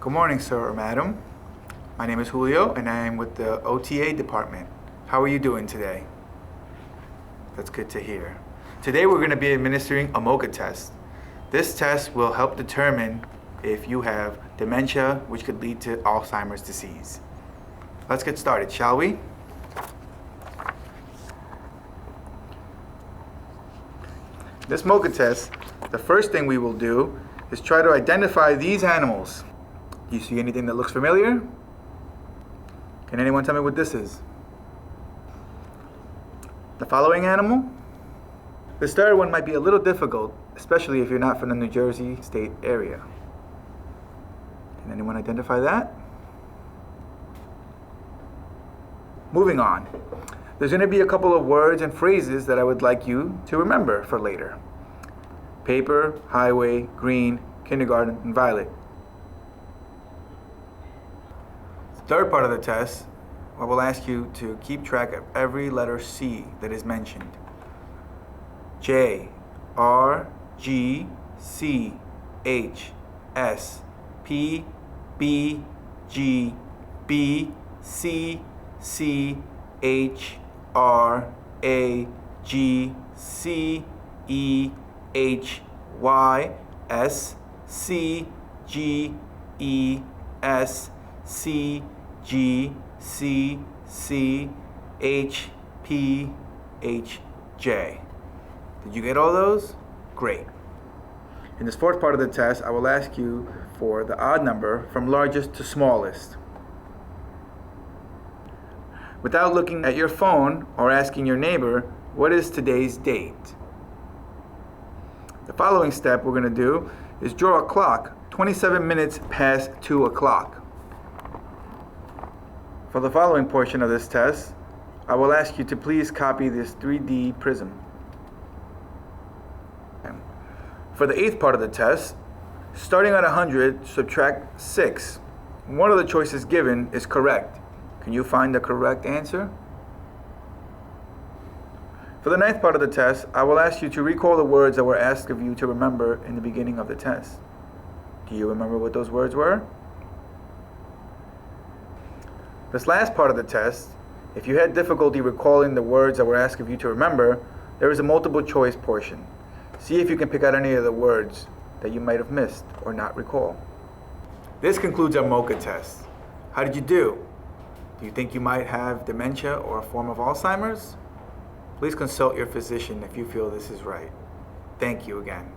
Good morning, sir or madam. My name is Julio, and I am with the OTA department. How are you doing today? That's good to hear. Today we're going to be administering a MoCA test. This test will help determine if you have dementia, which could lead to Alzheimer's disease. Let's get started, shall we? This MoCA test, the first thing we will do is try to identify these animals. Do you see anything that looks familiar? Can anyone tell me what this is? The following animal? This third one might be a little difficult, especially if you're not from the New Jersey state area. Can anyone identify that? Moving on. There's going to be a couple of words and phrases that I would like you to remember for later. Paper, highway, green, kindergarten, and violet. The third part of the test, I will ask you to keep track of every letter C that is mentioned. J, R, G, C, H, S, P, B, G, B, C, C, H, R, A, G, C, E, H, Y, S, C, G, E, S, C, G, C, C, H, P, H, J. Did you get all those? Great. In this fourth part of the test, I will ask you for the odd number from largest to smallest. Without looking at your phone or asking your neighbor, what is today's date? The following step we're going to do is draw a clock 27 minutes past 2 o'clock. For the following portion of this test, I will ask you to please copy this 3D prism. For the eighth part of the test, starting at 100, subtract 6. One of the choices given is correct. Can you find the correct answer? For the ninth part of the test, I will ask you to recall the words that were asked of you to remember in the beginning of the test. Do you remember what those words were? This last part of the test, if you had difficulty recalling the words that were asked of you to remember, there is a multiple choice portion. See if you can pick out any of the words that you might have missed or not recall. This concludes our MoCA test. How did you do? Do you think you might have dementia or a form of Alzheimer's? Please consult your physician if you feel this is right. Thank you again.